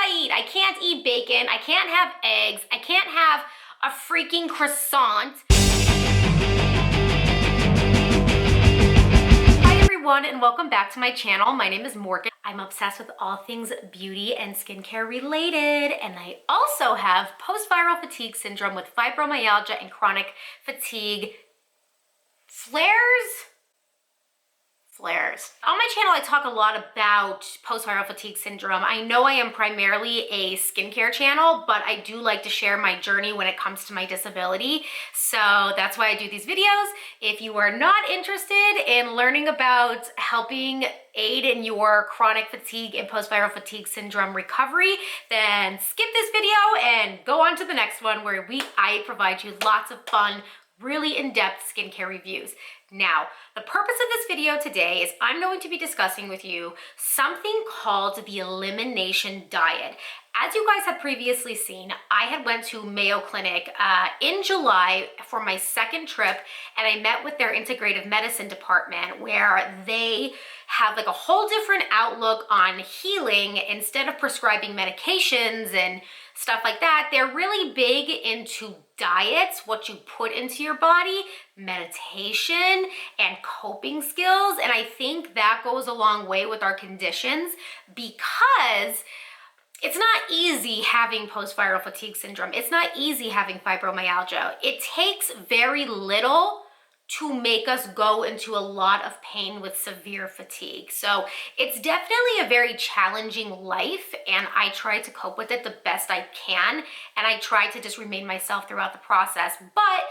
I eat? I can't eat bacon. I can't have eggs. I can't have a freaking croissant. Hi everyone, and welcome back to my channel. My name is Morgan. I'm obsessed with all things beauty and skincare related, and I also have post-viral fatigue syndrome with fibromyalgia and chronic fatigue flares. On my channel, I talk a lot about post-viral fatigue syndrome. I know I am primarily a skincare channel, but I do like to share my journey when it comes to my disability. So that's why I do these videos. If you are not interested in learning about helping aid in your chronic fatigue and post-viral fatigue syndrome recovery, then skip this video and go on to the next one where I provide you lots of fun, really in-depth skincare reviews. Now, the purpose of this video today is I'm going to be discussing with you something called the Elimination Diet. As you guys have previously seen, I had went to Mayo Clinic in July for my second trip, and I met with their Integrative Medicine Department where they have like a whole different outlook on healing. Instead of prescribing medications and stuff like that, they're really big into diets, what you put into your body, meditation, and coping skills. And I think that goes a long way with our conditions because it's not easy having post-viral fatigue syndrome. It's not easy having fibromyalgia. It takes very little to make us go into a lot of pain with severe fatigue. So it's definitely a very challenging life, and I try to cope with it the best I can, and I try to just remain myself throughout the process. But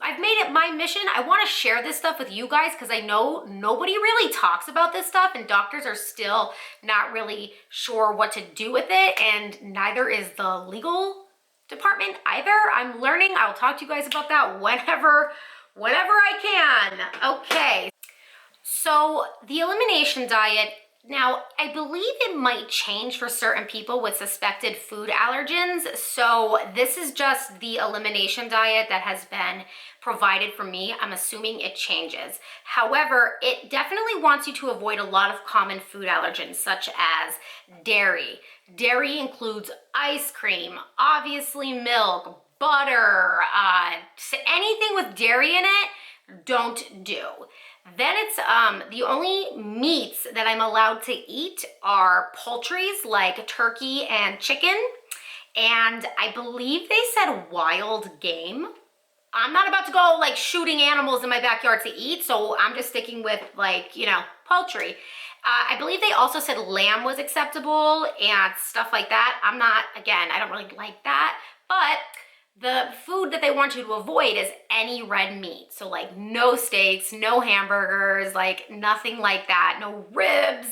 I've made it my mission. I want to share this stuff with you guys because I know nobody really talks about this stuff, and doctors are still not really sure what to do with it, and neither is the legal department either. I'm learning. I'll talk to you guys about that whenever I can. Okay, so the elimination diet, now I believe it might change for certain people with suspected food allergens. So this is just the elimination diet that has been provided for me. I'm assuming it changes. However, it definitely wants you to avoid a lot of common food allergens such as dairy. Dairy includes ice cream, obviously milk, butter, anything with dairy in it, don't do. Then it's the only meats that I'm allowed to eat are poultries like turkey and chicken, and I believe they said wild game. I'm not about to go like shooting animals in my backyard to eat, so I'm just sticking with like, you know, poultry. I believe they also said lamb was acceptable and stuff like that. I don't really like that, but the food that they want you to avoid is any red meat. So like no steaks, no hamburgers, like nothing like that, no ribs,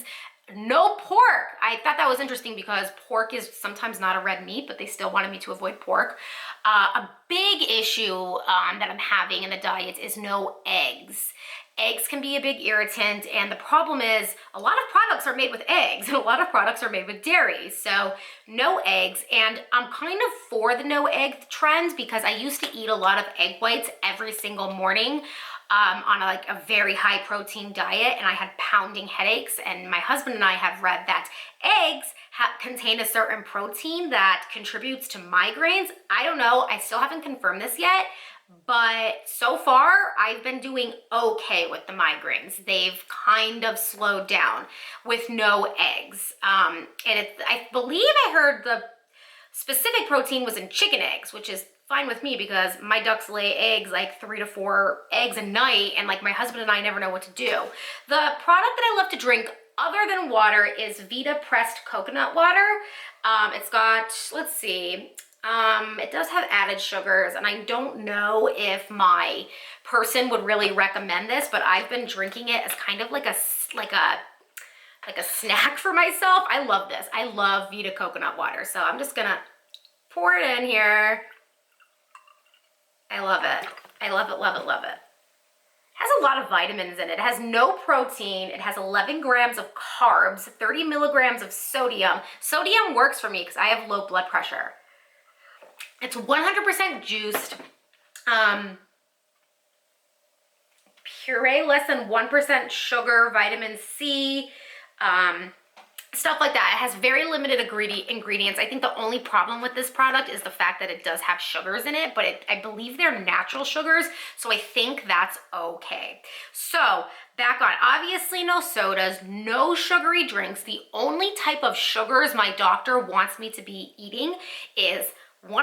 no pork. I thought that was interesting because pork is sometimes not a red meat, but they still wanted me to avoid pork. A big issue that I'm having in the diet is no eggs. Eggs can be a big irritant, and the problem is a lot of products are made with eggs and a lot of products are made with dairy, so no eggs. And I'm kind of for the no egg trend because I used to eat a lot of egg whites every single morning on a very high protein diet, and I had pounding headaches, and my husband and I have read that eggs contain a certain protein that contributes to migraines. I don't know, I still haven't confirmed this yet, but so far I've been doing okay with the migraines. They've kind of slowed down with no eggs. I believe I heard the specific protein was in chicken eggs, which is fine with me because my ducks lay eggs, like 3 to 4 eggs a night, and like my husband and I never know what to do. The product that I love to drink other than water is Vita pressed coconut water. It's got, let's see, it does have added sugars, and I don't know if my person would really recommend this, but I've been drinking it as kind of like a snack for myself. I love this. I love Vita coconut water, so I'm just gonna pour it in here. I love it. I love it, love it, love it. It has a lot of vitamins in it. It has no protein. It has 11 grams of carbs, 30 milligrams of sodium. Sodium works for me because I have low blood pressure. It's 100% juiced. Puree, less than 1% sugar, vitamin C. stuff like that. It has very limited ingredients. I think the only problem with this product is the fact that it does have sugars in it, but I believe they're natural sugars, so I think that's okay. So back on, obviously no sodas, no sugary drinks. The only type of sugars my doctor wants me to be eating is 100%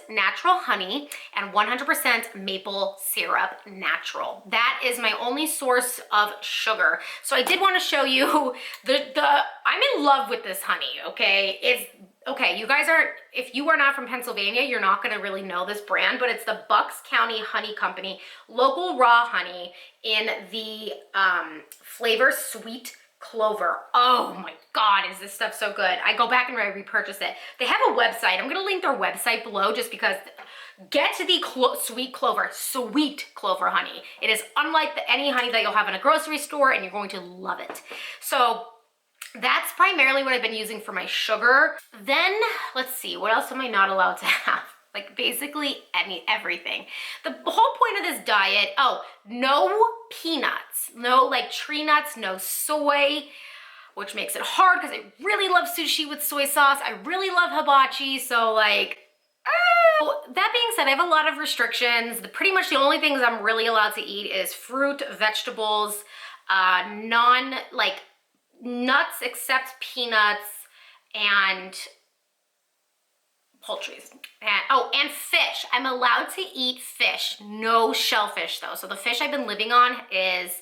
natural honey and 100% maple syrup natural. That is my only source of sugar. So I did want to show you I'm in love with this honey, okay? Okay, you guys aren't, if you are not from Pennsylvania, you're not gonna really know this brand, but it's the Bucks County Honey Company, local raw honey in the flavor sweet clover. Oh my God, is this stuff so good. I go back and I repurchase it. They have a website. I'm gonna link their website below just because get to the sweet clover honey. It is unlike any honey that you'll have in a grocery store, and you're going to love it. So that's primarily what I've been using for my sugar. Then let's see, what else am I not allowed to have? Like basically everything. The whole point of this diet, no peanuts, no like tree nuts, no soy, which makes it hard because I really love sushi with soy sauce. I really love hibachi, so like, that being said, I have a lot of restrictions. Pretty much the only things I'm really allowed to eat is fruit, vegetables, like nuts except peanuts, and poultry. And fish. I'm allowed to eat fish. No shellfish though. So the fish I've been living on is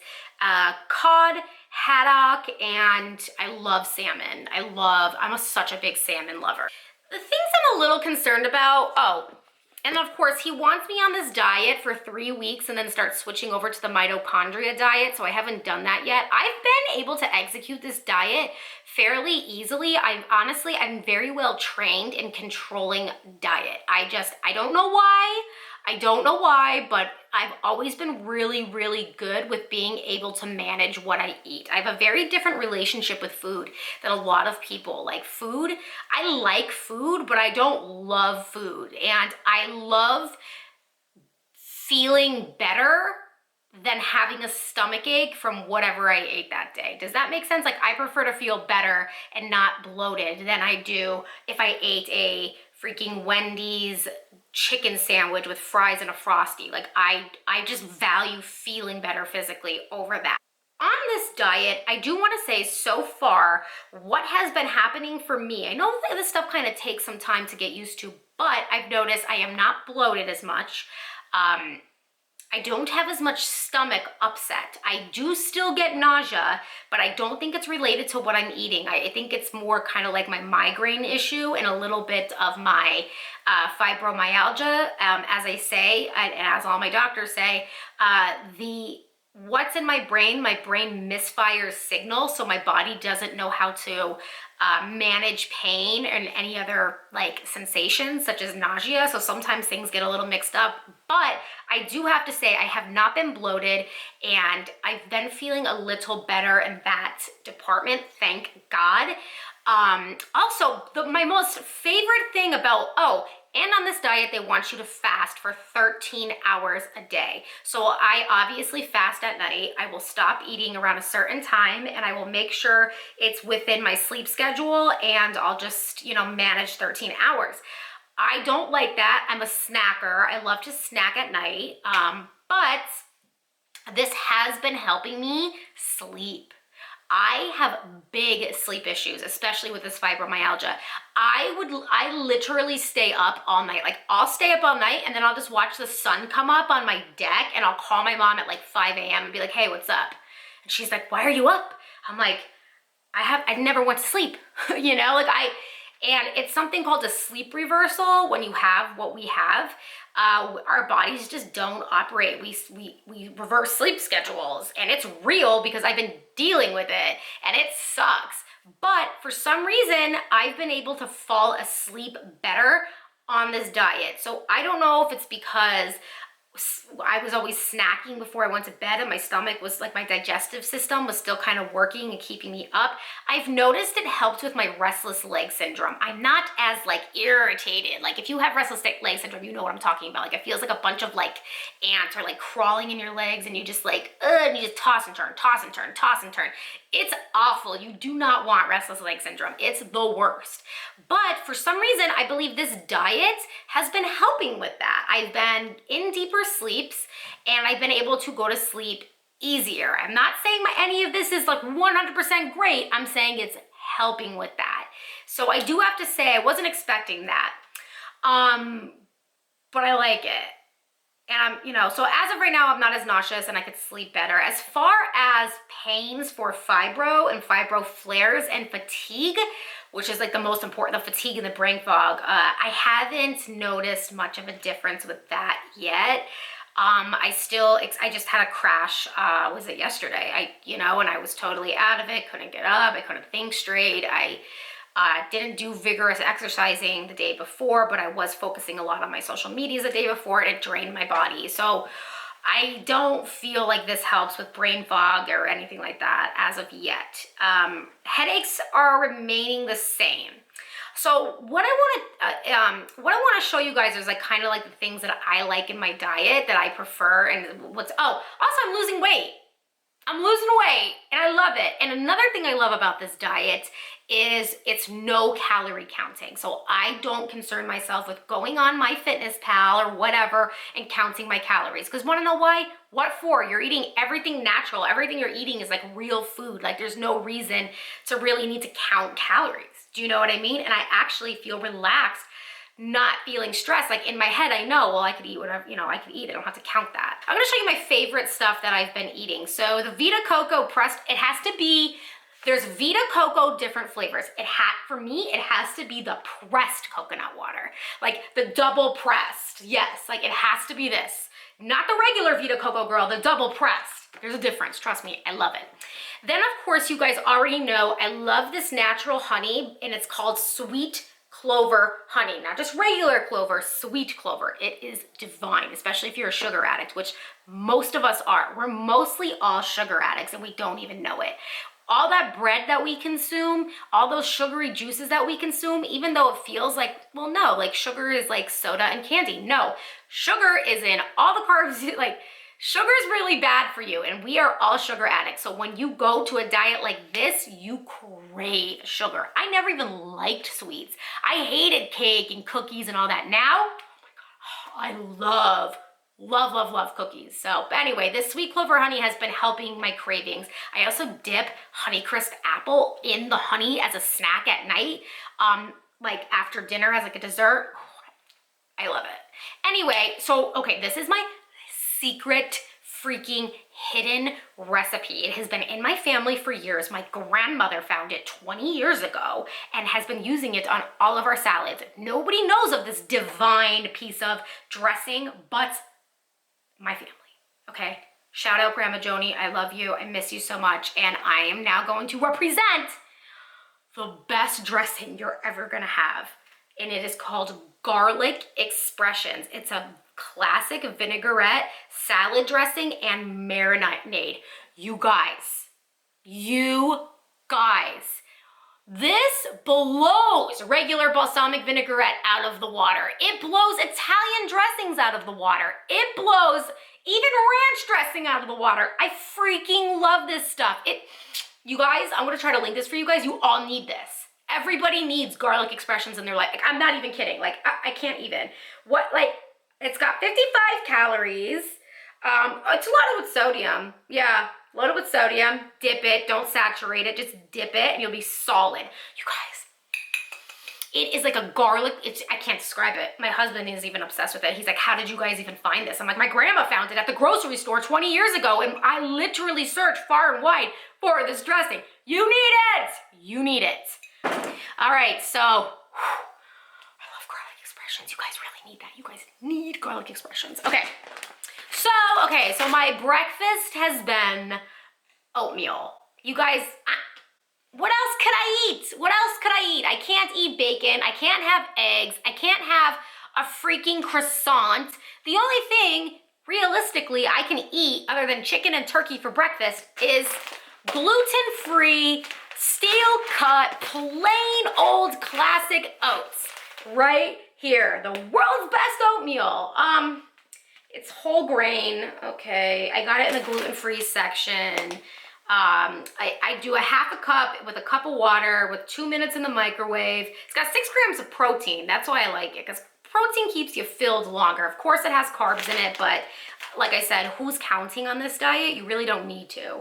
cod, haddock, and I love salmon. I'm such a big salmon lover. The things I'm a little concerned about, and of course, he wants me on this diet for 3 weeks and then start switching over to the mitochondria diet, so I haven't done that yet. I've been able to execute this diet fairly easily. I'm very well trained in controlling diet. I don't know why. I don't know why, but I've always been really, really good with being able to manage what I eat. I have a very different relationship with food than a lot of people. Like food, I like food, but I don't love food. And I love feeling better than having a stomach ache from whatever I ate that day. Does that make sense? Like I prefer to feel better and not bloated than I do if I ate a freaking Wendy's chicken sandwich with fries and a Frosty. Like I just value feeling better physically over that. On this diet, I do want to say so far what has been happening for me. I know that this stuff kind of takes some time to get used to, but I've noticed I am not bloated as much. I don't have as much stomach upset. I do still get nausea, but I don't think it's related to what I'm eating. I think it's more kind of like my migraine issue and a little bit of my fibromyalgia. As I say, and as all my doctors say, what's in my brain misfires signals, so my body doesn't know how to manage pain and any other like sensations such as nausea. So sometimes things get a little mixed up, but I do have to say I have not been bloated and I've been feeling a little better in that department, thank God. Also, my most favorite thing about, and on this diet, they want you to fast for 13 hours a day. So I obviously fast at night. I will stop eating around a certain time and I will make sure it's within my sleep schedule and I'll just, manage 13 hours. I don't like that. I'm a snacker. I love to snack at night, but this has been helping me sleep. I have big sleep issues, especially with this fibromyalgia. I literally stay up all night. Like I'll stay up all night and then I'll just watch the sun come up on my deck and I'll call my mom at like 5 a.m. and be like, hey, what's up? And she's like, why are you up? I'm like, I never went to sleep, and it's something called a sleep reversal. When you have what we have, our bodies just don't operate. We reverse sleep schedules and it's real because I've been dealing with it and it sucks. But for some reason, I've been able to fall asleep better on this diet. So I don't know if it's because I was always snacking before I went to bed, and my stomach was like, my digestive system was still kind of working and keeping me up. I've noticed it helped with my restless leg syndrome. I'm not as like irritated. Like if you have restless leg syndrome, you know what I'm talking about. Like it feels like a bunch of like ants are like crawling in your legs, and you just like, and you just toss and turn, toss and turn, toss and turn. It's awful. You do not want restless leg syndrome. It's the worst. But for some reason, I believe this diet has been helping with that. I've been in deeper sleeps, and I've been able to go to sleep easier. I'm not saying any of this is like 100% great. I'm saying it's helping with that. So I do have to say I wasn't expecting that. But I like it. And I'm, so as of right now, I'm not as nauseous and I could sleep better. As far as pains for fibro and fibro flares and fatigue, which is like the most important, the fatigue and the brain fog, I haven't noticed much of a difference with that yet. I just had a crash, was it yesterday? And I was totally out of it, couldn't get up, I couldn't think straight. I didn't do vigorous exercising the day before, but I was focusing a lot on my social medias the day before, and it drained my body. So I don't feel like this helps with brain fog or anything like that as of yet. Headaches are remaining the same. So what I want to show you guys is like kind of like the things that I like in my diet that I prefer, and also I'm losing weight. I'm losing weight and I love it. And another thing I love about this diet is it's no calorie counting. So I don't concern myself with going on MyFitnessPal or whatever and counting my calories. Because want to know why? What for? You're eating everything natural. Everything you're eating is like real food. Like there's no reason to really need to count calories. Do you know what I mean? And I actually feel relaxed, not feeling stressed. Like in my head, I know, well, I could eat whatever, I could eat. I don't have to count that. I'm gonna show you my favorite stuff that I've been eating. So the Vita Coco pressed, there's Vita Coco different flavors. For me, it has to be the pressed coconut water. Like the double pressed, yes, like it has to be this. Not the regular Vita Coco girl, the double pressed. There's a difference, trust me, I love it. Then of course, you guys already know, I love this natural honey, and it's called sweet clover honey, not just regular clover, sweet clover. It is divine, especially if you're a sugar addict, which most of us are. We're mostly all sugar addicts and we don't even know it. All that bread that we consume, all those sugary juices that we consume, even though it feels like, well, no, like sugar is like soda and candy. No, sugar is in all the carbs, like sugar is really bad for you, and we are all sugar addicts. So when you go to a diet like this, you crave sugar. I never even liked sweets. I hated cake and cookies and all that. Now, oh my God, I love cookies. So, but anyway, this sweet clover honey has been helping my cravings. I also dip Honeycrisp apple in the honey as a snack at night, like after dinner as like a dessert. I love it. Anyway, so, okay, this is my secret freaking hidden recipe. It has been in my family for years. My grandmother found it 20 years ago and has been using it on all of our salads. Nobody knows of this divine piece of dressing but my family, okay? Shout out Grandma Joni, I love you, I miss you so much, and I am now going to represent the best dressing you're ever gonna have, and it is called Garlic Expressions. It's a classic vinaigrette, salad dressing, and marinade. You guys, this blows regular balsamic vinaigrette out of the water. It blows Italian dressings out of the water. It blows even ranch dressing out of the water. I freaking love this stuff. You guys, I'm gonna try to link this for you guys. You all need this. Everybody needs Garlic Expressions in their life. Like, I'm not even kidding. Like, I can't even. It's got 55 calories. It's loaded with sodium. Yeah, loaded with sodium. Dip it, don't saturate it, just dip it and you'll be solid. You guys, it is like a garlic, I can't describe it. My husband is even obsessed with it. He's like, how did you guys even find this? I'm like, my grandma found it at the grocery store 20 years ago, and I literally searched far and wide for this dressing. You need it. You need it. All right, so, I love Garlic Expressions. You guys really need that. You guys need Garlic Expressions. Okay, so my breakfast has been oatmeal. You guys, what else could I eat? What else could I eat? I can't eat bacon. I can't have eggs. I can't have a freaking croissant. The only thing realistically I can eat other than chicken and turkey for breakfast is gluten-free, steel-cut, plain old classic oats. Right here, the world's best oatmeal. It's whole grain, okay. I got it in the gluten-free section. I do a half a cup with a cup of water with 2 minutes in the microwave. It's got 6 grams of protein. That's why I like it, because protein keeps you filled longer. Of course it has carbs in it, but like I said, who's counting on this diet? You really don't need to.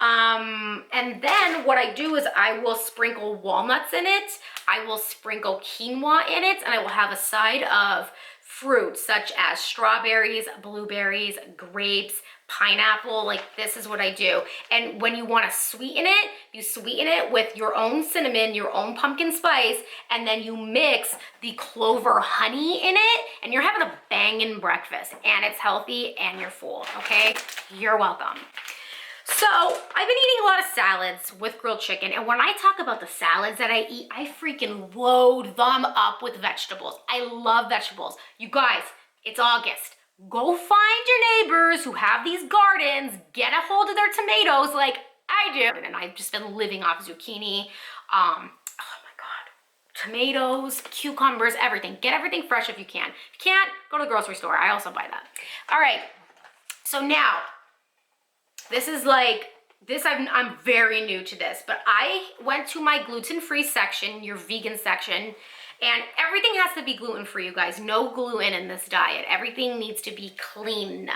And then what I do is I will sprinkle walnuts in it. I will sprinkle quinoa in it, and I will have a side of fruits such as strawberries, blueberries, grapes, pineapple. Like, this is what I do. And when you want to sweeten it, you sweeten it with your own cinnamon, your own pumpkin spice, and then you mix the clover honey in it, and you're having a banging breakfast, and it's healthy and you're full, okay? You're welcome. So I've been eating a lot of salads with grilled chicken, and when I talk about the salads that I eat, I freaking load them up with vegetables. I love vegetables. You guys, it's August. Go find your neighbors who have these gardens, get a hold of their tomatoes like I do. And I've just been living off zucchini, oh my God, tomatoes, cucumbers, everything. Get everything fresh if you can. If you can't, go to the grocery store. I also buy that. All right, so now, this is like, I'm very new to this, but I went to my gluten-free section, your vegan section, and everything has to be gluten-free, you guys. No gluten in this diet. Everything needs to be clean.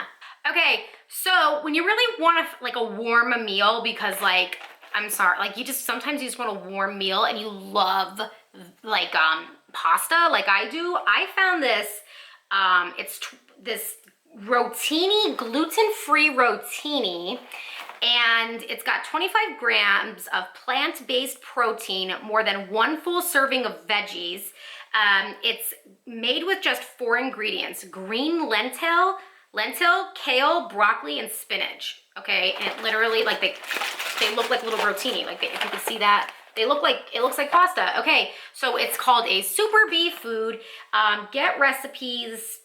Okay, so when you really want like a warm meal, because like, I'm sorry, like sometimes you just want a warm meal and you love like pasta like I do. I found this, it's this rotini, gluten-free rotini, and it's got 25 grams of plant-based protein, more than 1 full serving of veggies. It's made with just 4 ingredients: green lentil, kale, broccoli, and spinach. Okay, and it literally, like, they look like little rotini. Like, if you can see that, it looks like pasta. Okay, so it's called a super bee food. Get recipes.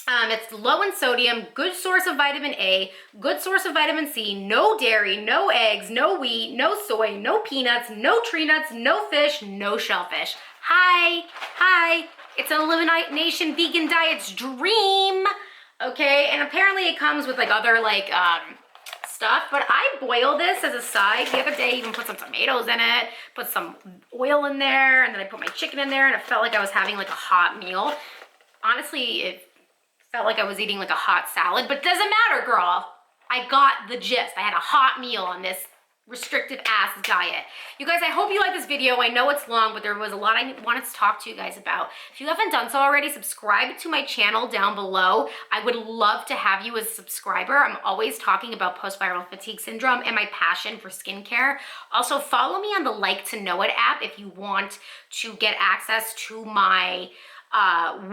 It's low in sodium, good source of vitamin A, good source of vitamin C, no dairy, no eggs, no wheat, no soy, no peanuts, no tree nuts, no fish, no shellfish. Hi, it's an Elimination Vegan Diet's dream, okay? And apparently it comes with like other like stuff, but I boil this as a side. The other day, even put some tomatoes in it, put some oil in there, and then I put my chicken in there, and it felt like I was having like a hot meal. Honestly, it felt like I was eating like a hot salad, but it doesn't matter, girl. I got the gist. I had a hot meal on this restrictive ass diet. You guys, I hope you like this video. I know it's long, but there was a lot I wanted to talk to you guys about. If you haven't done so already, subscribe to my channel down below. I would love to have you as a subscriber. I'm always talking about post-viral fatigue syndrome and my passion for skincare. Also, follow me on the Like to Know It app if you want to get access to my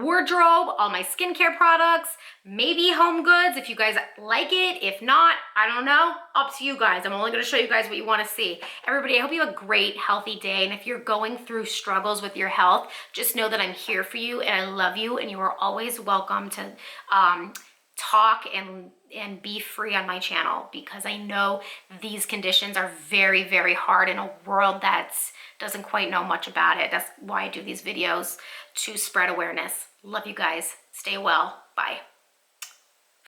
wardrobe, all my skincare products, maybe home goods if you guys like it. If not, I don't know, up to you guys. I'm only going to show you guys what you want to see. Everybody, I hope you have a great healthy day, and if you're going through struggles with your health, just know that I'm here for you and I love you, and you are always welcome to talk and be free on my channel, because I know these conditions are very, very hard in a world that doesn't quite know much about it. That's why I do these videos, to spread awareness. Love you guys. Stay well. Bye.